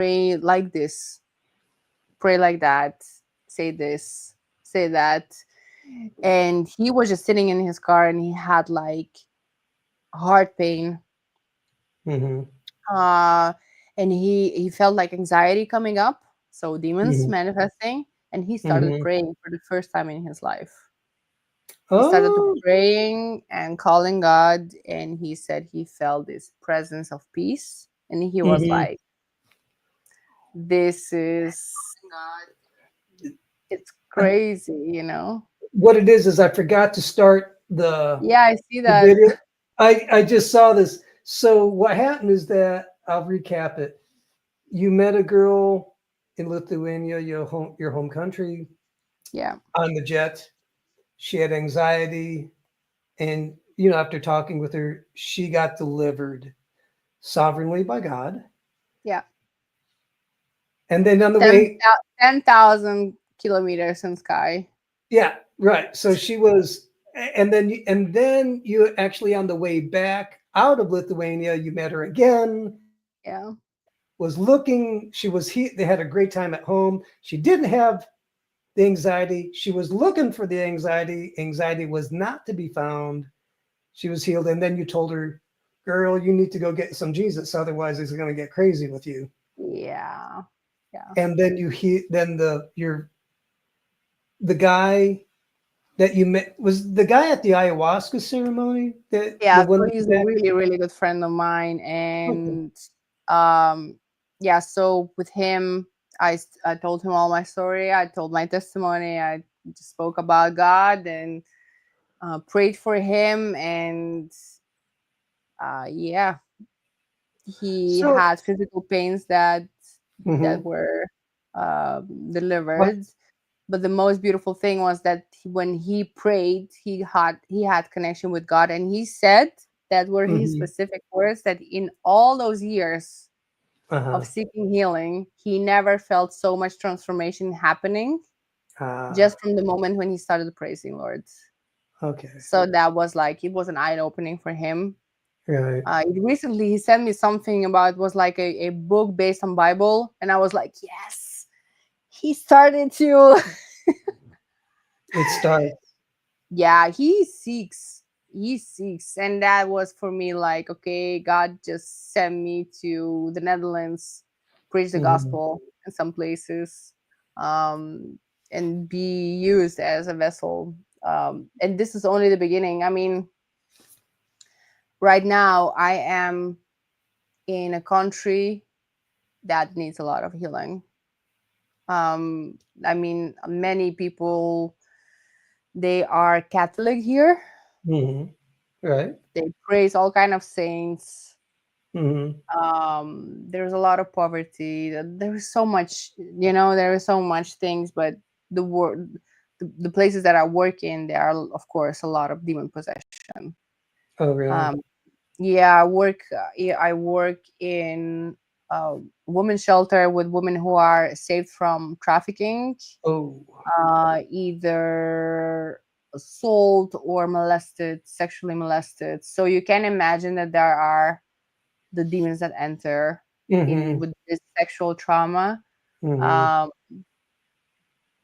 pray like this, pray like that, say this, say that. And he was just sitting in his car and he had like heart pain. Mm-hmm. uh and he felt like anxiety coming up, so demons Mm-hmm. manifesting. And he started Mm-hmm. praying for the first time in his life. He started to Oh. praying and calling God, and he said he felt this presence of peace, and he was Mm-hmm. like, this is, it's crazy. What it is I forgot to start the Yeah, I see that. video. I just saw this. So what happened is that I'll recap it. You met a girl in Lithuania, your home country, Yeah, on the jet. She had anxiety, and after talking with her, she got delivered sovereignly by God. yeah. And then on the 10 way, 10,000 kilometers in sky. yeah, right. So she was, and then you actually on the way back out of Lithuania, you met her again. Yeah, Was looking, she was they had a great time at home. She didn't have the anxiety. She was looking for the anxiety. Anxiety was not to be found. She was healed. And then you told her, girl, you need to go get some Jesus, otherwise he's going to get crazy with you. yeah, yeah. And then then the guy that you met was the guy at the ayahuasca ceremony, that Yeah, the so one he's a that. really, really good friend of mine. Okay. And um yeah, so with him, I told him all my story. I told my testimony. I just spoke about God and prayed for him. And yeah, he So. had physical pains that Mhm. were What? delivered. But the most beautiful thing was that when he prayed, he had connection with God. And he said, that were his Mhm. specific words, that in all those years of Uh-huh. seeking healing, he never felt so much transformation happening, Ah, just from the moment when he started praising Lord. okay. So that was like, it was an eye opening for him. Right. Recently he sent me something about, was like a book based on Bible, and I was like, yes, he started to. It starts. Yeah, he seeks. And that was for me like, okay, God just sent me to the Netherlands, preach the Mhm. gospel in some places, um and be used as a vessel. And this is only the beginning. I mean, right now I am in a country that needs a lot of healing. I mean, many people, they are Catholic here. Mhm. Right. They praise all kind of saints. Mhm. There's a lot of poverty. There is so much, there is so much things. But the work the places that I work in, there are of course a lot of demon possession. Oh, um really? yeah, I work in a women's shelter with women who are saved from trafficking, Oh. either assault or molested, sexually molested. So you can imagine that there are the demons that enter in Mhm. with this sexual trauma. Mhm. um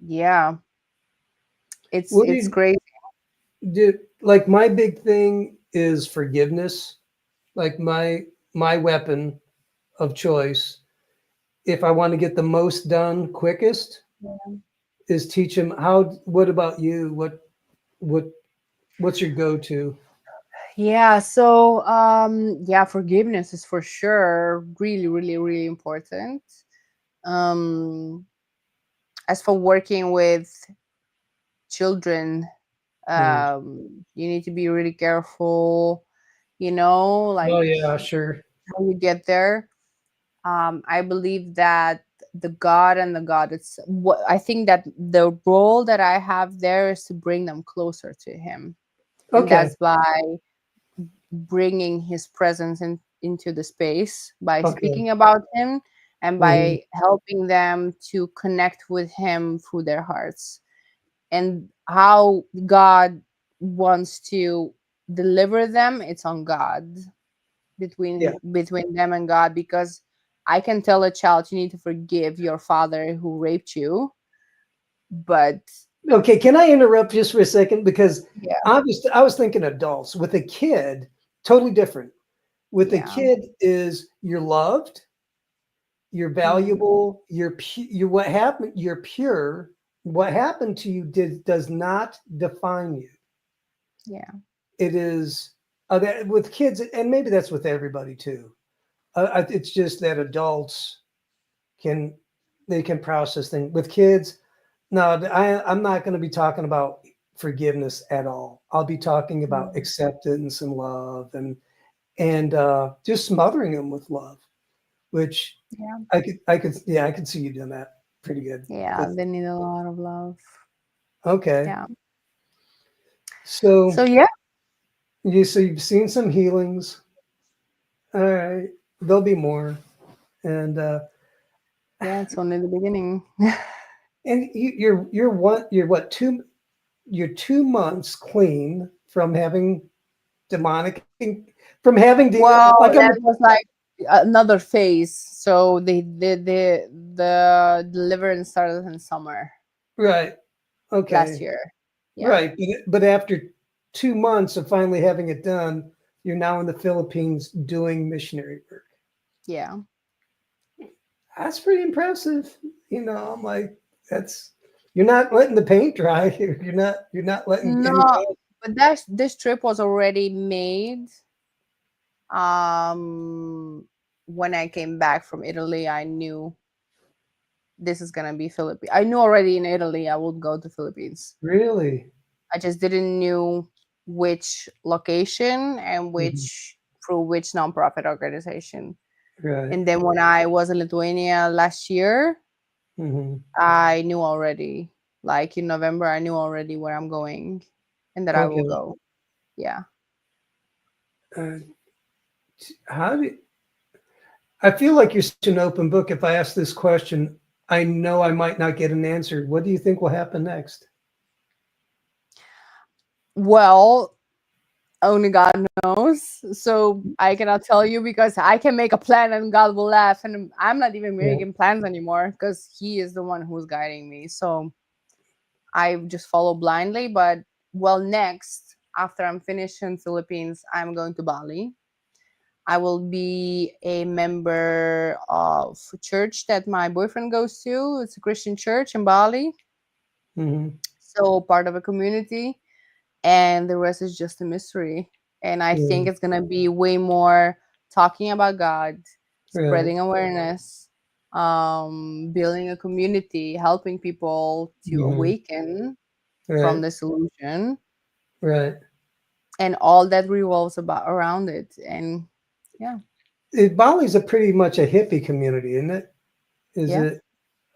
yeah, it's What do it's you crazy. do? Like, my big thing is forgiveness. Like, my weapon of choice, if I want to get the most done quickest, is teach him how. What about you? What what's your go-to? Yeah, so yeah, forgiveness is for sure really, really, really important. um as for working with children, Mm. you need to be really careful, like Oh yeah, sure. how you get there. I believe that the God and the God, it's what I think that the role that I have there is to bring them closer to Him. And Okay. that's by bringing His presence into the space, by Okay. speaking about Him, and Mhm. by helping them to connect with Him through their hearts. And how God wants to deliver them, it's on God, Yeah. between them and God. Because I can tell a child you need to forgive your father who raped you, but Okay, can I interrupt just for a second? Because yeah, I was thinking adults. With a kid, totally different. With a yeah, kid is you're loved, you're mm, valuable, you're what happened, you're pure. What happened to you does not define you. yeah, It is that with kids, and maybe that's with everybody too. It's just that adults can they can process things. With kids, no, I'm not going to be talking about forgiveness at all. I'll be talking about mm, acceptance and love, and just smothering them with love, which yeah, I could see you doing that pretty good. yeah. With They need a lot of love. okay, Yeah. so So yeah, you've seen some healings. All right, there'll be more, and yeah. It's only the beginning. you're what 2 months clean from having demonic from having like Well, I'm that was like another phase. So the deliverance started in summer right. last Okay. year. Yeah, Right. But after 2 months of finally having it done, you're now in the Philippines doing missionary work. yeah. That's pretty impressive. I'm like, that's you're not letting the paint dry. You're not letting No, anybody else. but that this trip was already made. When I came back from Italy, I knew this is gonna be Philippines. I knew already in Italy I would go to Philippines. Really. I just didn't knew which location and Mhm. which nonprofit organization. Right. And then when I was in Lithuania last year, Hmm. I knew already. Like in November, I knew already where I'm going and that I will Okay. go. Yeah. Uh, how do I feel like you're such an open book? If I ask this question, I know I might not get an answer. What do you think will happen next? Well, only God knows. So I cannot tell you because I can make a plan and God will laugh. And I'm not even Yeah. making plans anymore because He is the one who's guiding me. So I just follow blindly. But well, next, after I'm finished in Philippines, I'm going to Bali. I will be a member of a church that my boyfriend goes to. It's a Christian church in Bali. Hmm. So part of a community, and the rest is just a mystery. And I think Yeah. it's gonna be way more talking about God, Right. spreading awareness, building a community, helping people to Hmm. awaken from Right. this illusion, Right. and all that revolves about around it. And yeah, Bali's a pretty much a hippie community, isn't it? Is yeah, it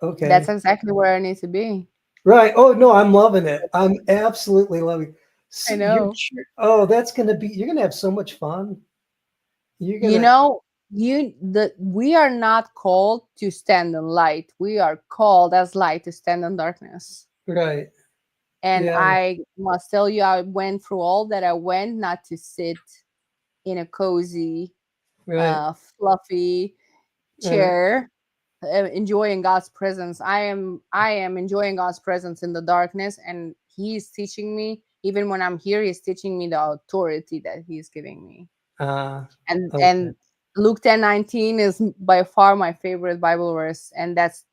that's okay? exactly where I need to be. Right. Oh no, I'm loving it. I'm absolutely loving. I You're know. oh, that's gonna be. You're gonna have so much fun. You're You gonna know, we are not called to stand in light. We are called as light to stand in darkness. right. And Yeah. I must tell you, I went through all that I went not to sit in a cozy, Right. fluffy Uh, chair, enjoying God's presence. I am enjoying God's presence in the darkness, and He is teaching me. Even when I'm here, He's teaching me the authority that He's giving me. uh, okay. And Luke 10:19 is by far my favorite Bible verse, and that's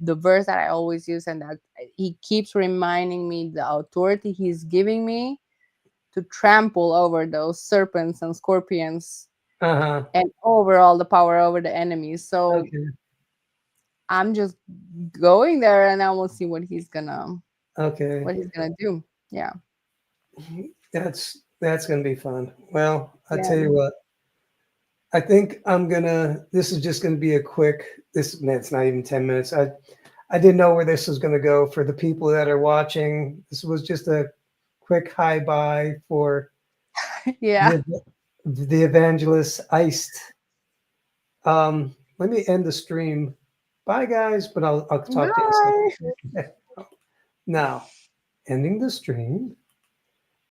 the verse that I always use, and that He keeps reminding me the authority He's giving me to trample over those serpents and scorpions Uh-huh. and overall the power over the enemy. So Okay. I'm just going there and I will see Okay. what he's gonna do. Yeah. That's gonna be fun. Well, I Yeah. tell you what. I think I'm gonna. This is just gonna be a quick. This man, it's not even 10 minutes. I didn't know where this was gonna go for the people that are watching. This was just a quick hi bye for Yeah. the the evangelist iced. Let me end the stream. Bye guys, but I'll talk to you in a Bye. second. Now ending the stream.